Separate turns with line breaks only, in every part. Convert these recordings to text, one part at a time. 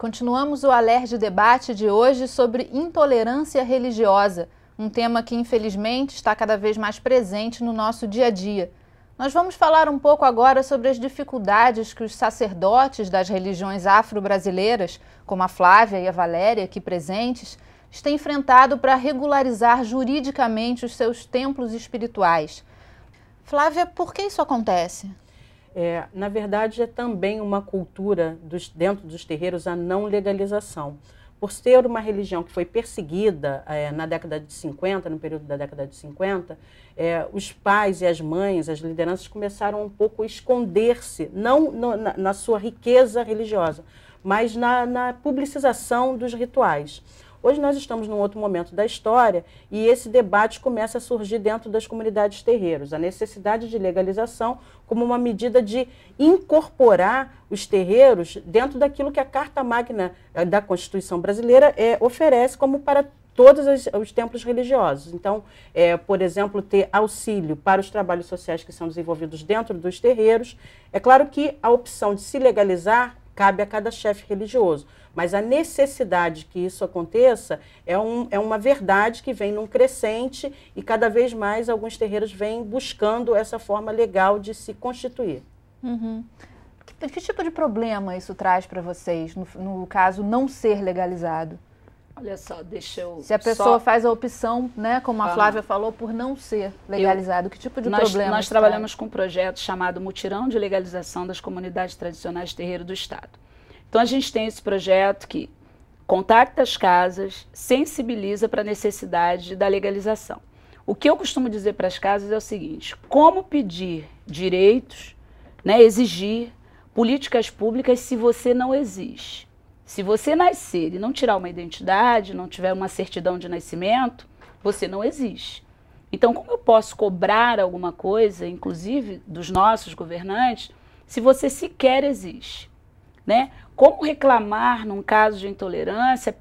Continuamos o Alerj Debate de hoje sobre intolerância religiosa, um tema que infelizmente está cada vez mais presente no nosso dia a dia. Nós vamos falar um pouco agora sobre as dificuldades que os sacerdotes das religiões afro-brasileiras, como a Flávia e a Valéria aqui presentes, têm enfrentado para regularizar juridicamente os seus templos espirituais. Flávia, por que isso acontece?
Na verdade, é também uma cultura dentro dos terreiros a não legalização. Por ser uma religião que foi perseguida na década de 50, no período da década de 50, os pais e as mães, as lideranças começaram um pouco a esconder-se, não na sua riqueza religiosa, mas na publicização dos rituais. Hoje nós estamos num outro momento da história e esse debate começa a surgir dentro das comunidades terreiros. A necessidade de legalização como uma medida de incorporar os terreiros dentro daquilo que a Carta Magna da Constituição Brasileira oferece como para todos os templos religiosos. Então, por exemplo, ter auxílio para os trabalhos sociais que são desenvolvidos dentro dos terreiros. É claro que a opção de se legalizar cabe a cada chefe religioso. Mas a necessidade que isso aconteça é uma verdade que vem num crescente e cada vez mais alguns terreiros vêm buscando essa forma legal de se constituir.
Uhum. Que tipo de problema isso traz para vocês, no caso não ser legalizado?
Olha só, deixa eu...
Se a pessoa faz a opção, né, como a Flávia falou, por não ser legalizado, que tipo de problema
nós trabalhamos com um projeto chamado Mutirão de Legalização das Comunidades Tradicionais de Terreiro do Estado. Então, a gente tem esse projeto que contacta as casas, sensibiliza para a necessidade da legalização. O que eu costumo dizer para as casas é o seguinte: como pedir direitos, né, exigir políticas públicas se você não existe? Se você nascer e não tirar uma identidade, não tiver uma certidão de nascimento, você não existe. Então, como eu posso cobrar alguma coisa, inclusive dos nossos governantes, se você sequer existe? Né? Como reclamar num caso de intolerância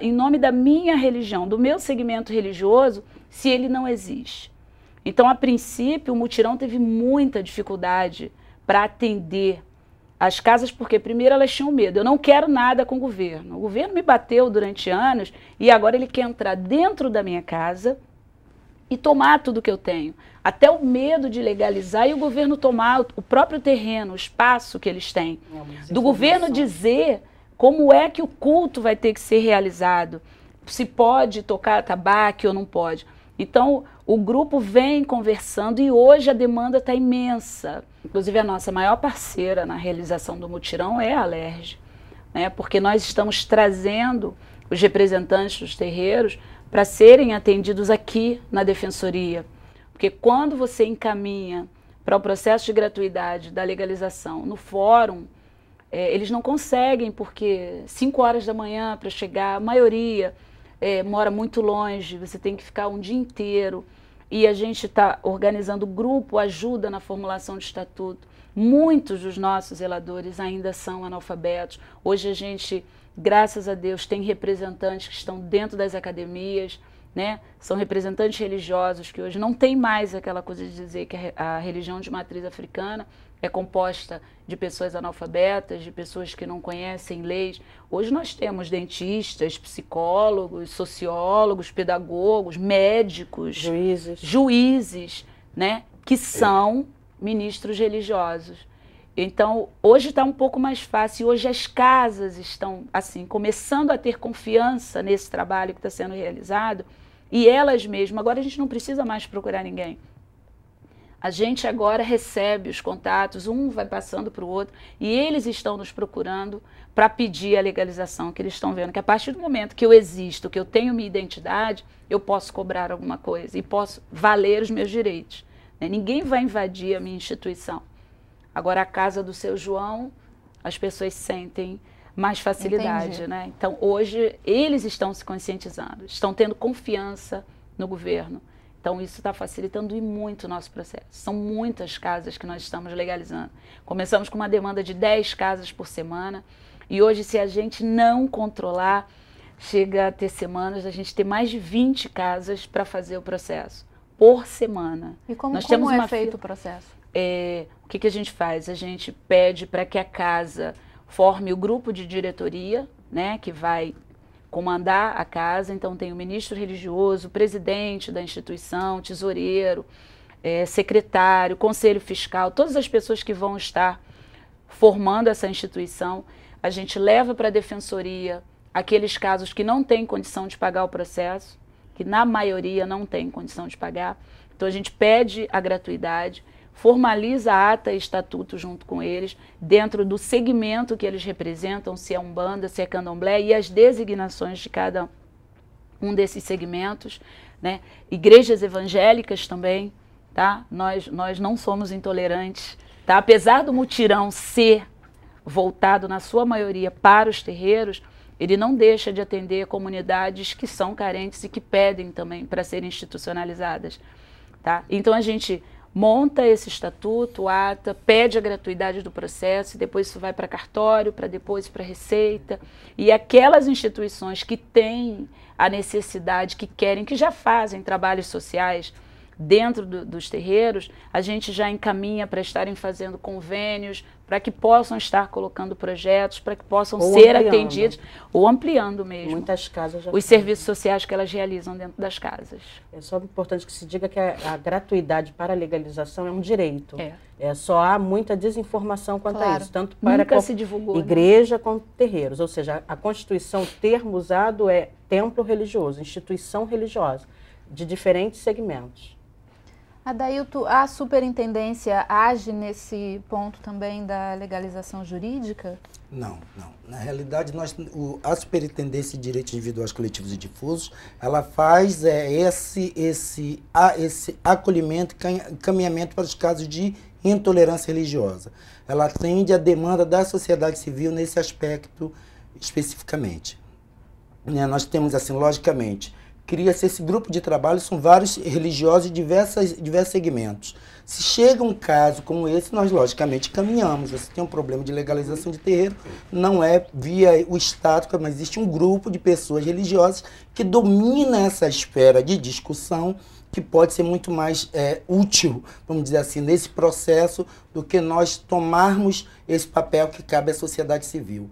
em nome da minha religião, do meu segmento religioso, se ele não existe? Então, a princípio, o mutirão teve muita dificuldade para atender as casas, porque primeiro elas tinham medo. Eu não quero nada com o governo me bateu durante anos e agora ele quer entrar dentro da minha casa e tomar tudo que eu tenho. Até o medo de legalizar e o governo tomar o próprio terreno, o espaço que eles têm. Do governo dizer como é que o culto vai ter que ser realizado, se pode tocar tabaco ou não pode. Então, o grupo vem conversando e hoje a demanda está imensa. Inclusive, a nossa maior parceira na realização do mutirão é a Alerj, né? Porque nós estamos trazendo os representantes dos terreiros para serem atendidos aqui na Defensoria. Porque quando você encaminha para o processo de gratuidade da legalização no fórum, eles não conseguem, porque 5 horas da manhã para chegar, a maioria mora muito longe, você tem que ficar um dia inteiro. E a gente está organizando grupo, ajuda na formulação de estatuto. Muitos dos nossos zeladores ainda são analfabetos. Hoje a gente, graças a Deus, tem representantes que estão dentro das academias, né? São representantes religiosos que hoje não tem mais aquela coisa de dizer que a religião de matriz africana é composta de pessoas analfabetas, de pessoas que não conhecem leis. Hoje nós temos dentistas, psicólogos, sociólogos, pedagogos, médicos, juízes, né, que são ministros religiosos. Então, hoje está um pouco mais fácil. Hoje as casas estão, assim, começando a ter confiança nesse trabalho que está sendo realizado e elas mesmas. Agora a gente não precisa mais procurar ninguém. A gente agora recebe os contatos, um vai passando para o outro, e eles estão nos procurando para pedir a legalização, que eles estão vendo que a partir do momento que eu existo, que eu tenho minha identidade, eu posso cobrar alguma coisa e posso valer os meus direitos. Né? Ninguém vai invadir a minha instituição. Agora, a casa do seu João, as pessoas sentem mais facilidade. Né? Então, hoje, eles estão se conscientizando, estão tendo confiança no governo. Então, isso está facilitando e muito o nosso processo. São muitas casas que nós estamos legalizando. Começamos com uma demanda de 10 casas por semana. E hoje, se a gente não controlar, chega a ter semanas, a gente ter mais de 20 casas para fazer o processo, por semana.
E como é feito o processo?
O que a gente faz? A gente pede para que a casa forme o grupo de diretoria, né, que vai comandar a casa. Então tem o ministro religioso, o presidente da instituição, tesoureiro, secretário, conselho fiscal, todas as pessoas que vão estar formando essa instituição. A gente leva para a defensoria aqueles casos que não têm condição de pagar o processo, que na maioria não tem condição de pagar. Então a gente pede a gratuidade, formaliza a ata e estatuto junto com eles, dentro do segmento que eles representam, se é Umbanda, se é Candomblé, e as designações de cada um desses segmentos, né? Igrejas evangélicas também, tá? Nós não somos intolerantes, tá? Apesar do mutirão ser voltado, na sua maioria, para os terreiros, ele não deixa de atender comunidades que são carentes e que pedem também para serem institucionalizadas, tá? Então a gente monta esse estatuto, ata, pede a gratuidade do processo, e depois isso vai para cartório, para depois para Receita, e aquelas instituições que têm a necessidade, que querem, que já fazem trabalhos sociais dentro dos terreiros, a gente já encaminha para estarem fazendo convênios, para que possam estar colocando projetos, para que possam ser atendidos, ou ampliando mesmo.
Muitas casas já
os serviços sociais que elas realizam dentro das casas.
É só importante que se diga que a gratuidade para a legalização é um direito. Só há muita desinformação quanto a isso, tanto para
se divulgou,
igreja quanto terreiros. Ou seja, a Constituição, o termo usado é templo religioso, instituição religiosa, de diferentes segmentos.
Adailto, a superintendência age nesse ponto também da legalização jurídica?
Não, não. Na realidade, a Superintendência de Direitos Individuais, Coletivos e Difusos, ela faz esse acolhimento e encaminhamento para os casos de intolerância religiosa. Ela atende a demanda da sociedade civil nesse aspecto especificamente. Nós temos, assim, logicamente, cria-se esse grupo de trabalho, são vários religiosos de diversos segmentos. Se chega um caso como esse, nós logicamente caminhamos. Você tem um problema de legalização de terreiro, não é via o Estado, mas existe um grupo de pessoas religiosas que domina essa esfera de discussão, que pode ser muito mais útil, vamos dizer assim, nesse processo, do que nós tomarmos esse papel que cabe à sociedade civil.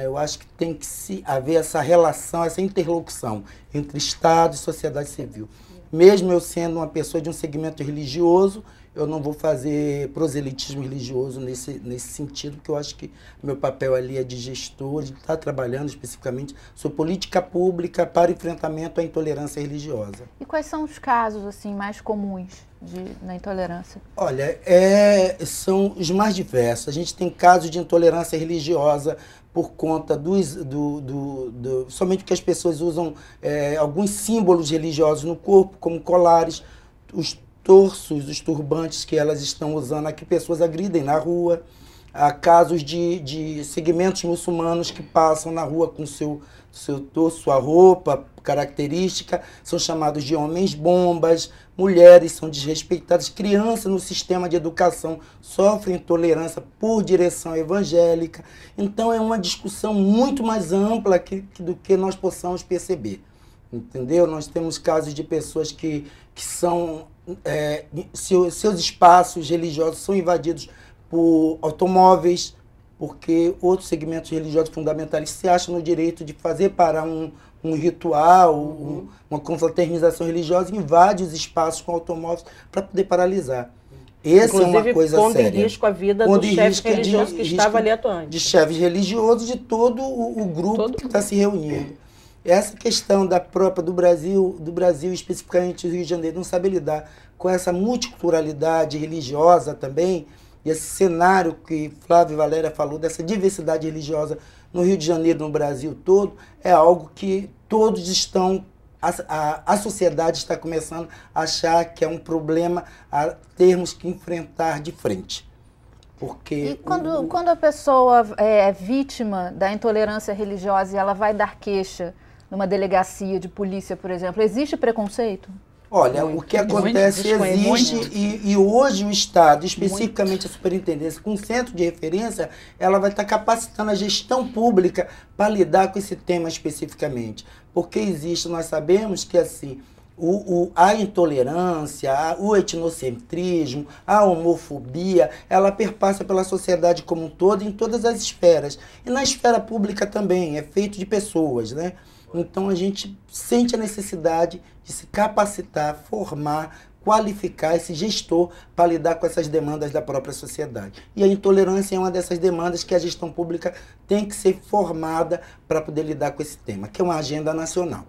Eu acho que tem que haver essa relação, essa interlocução entre Estado e sociedade civil. Mesmo eu sendo uma pessoa de um segmento religioso, eu não vou fazer proselitismo religioso nesse sentido, porque eu acho que meu papel ali é de gestor, de estar trabalhando especificamente sobre política pública para enfrentamento à intolerância religiosa.
E quais são os casos assim mais comuns na intolerância?
Olha, são os mais diversos. A gente tem casos de intolerância religiosa por conta somente porque as pessoas usam alguns símbolos religiosos no corpo, como colares, os torsos, os turbantes que elas estão usando, aqui pessoas agridem na rua. Há casos de segmentos muçulmanos que passam na rua com seu torso, sua roupa característica, são chamados de homens-bombas, mulheres são desrespeitadas, crianças no sistema de educação sofrem intolerância por direção evangélica. Então é uma discussão muito mais ampla do que nós possamos perceber. Entendeu? Nós temos casos de pessoas que são... seus espaços religiosos são invadidos por automóveis, porque outros segmentos religiosos fundamentalistas se acham no direito de fazer parar um ritual, uma confraternização religiosa, invade os espaços com automóveis para poder paralisar. Essa é uma coisa séria.
Pondo em risco a vida do chefe religioso que estava ali atuante.
De chefes religiosos, de todo o grupo que está se reunindo. Essa questão do Brasil, especificamente do Rio de Janeiro, não saber lidar com essa multiculturalidade religiosa também, e esse cenário que Flávio e Valéria falou, dessa diversidade religiosa no Rio de Janeiro, no Brasil todo, é algo que todos estão, a sociedade está começando a achar que é um problema a termos que enfrentar de frente. Porque
e quando a pessoa é vítima da intolerância religiosa e ela vai dar queixa numa delegacia de polícia, por exemplo, existe preconceito?
Olha, o que acontece existe e hoje o Estado, especificamente a Superintendência, com um centro de referência, ela vai estar capacitando a gestão pública para lidar com esse tema especificamente. Porque existe, nós sabemos que assim, a intolerância, o etnocentrismo, a homofobia, ela perpassa pela sociedade como um todo, em todas as esferas. E na esfera pública também, é feito de pessoas, né? Então a gente sente a necessidade de se capacitar, formar, qualificar esse gestor para lidar com essas demandas da própria sociedade. E a intolerância é uma dessas demandas que a gestão pública tem que ser formada para poder lidar com esse tema, que é uma agenda nacional.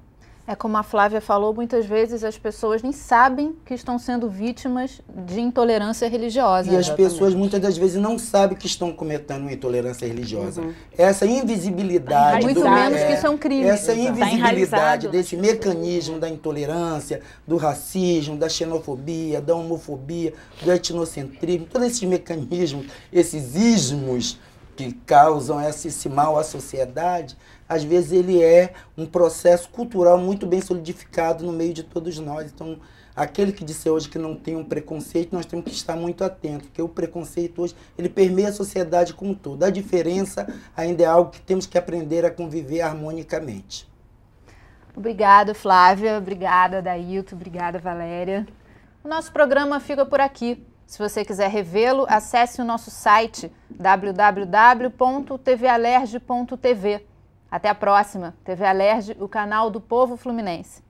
É como a Flávia falou, muitas vezes as pessoas nem sabem que estão sendo vítimas de intolerância religiosa.
E as pessoas muitas das vezes não sabem que estão cometendo uma intolerância religiosa. Essa invisibilidade...
Muito menos que isso é um crime.
Essa invisibilidade desse mecanismo da intolerância, do racismo, da xenofobia, da homofobia, do etnocentrismo, todos esses mecanismos, esses ismos que causam esse mal à sociedade, às vezes ele é um processo cultural muito bem solidificado no meio de todos nós. Então, aquele que disse hoje que não tem um preconceito, nós temos que estar muito atentos, porque o preconceito hoje, ele permeia a sociedade como um todo. A diferença ainda é algo que temos que aprender a conviver harmonicamente.
Obrigada, Flávia. Obrigada, Dailton. Obrigada, Valéria. O nosso programa fica por aqui. Se você quiser revê-lo, acesse o nosso site www.tvalerj.tv. Até a próxima. TV Alerj, o canal do povo fluminense.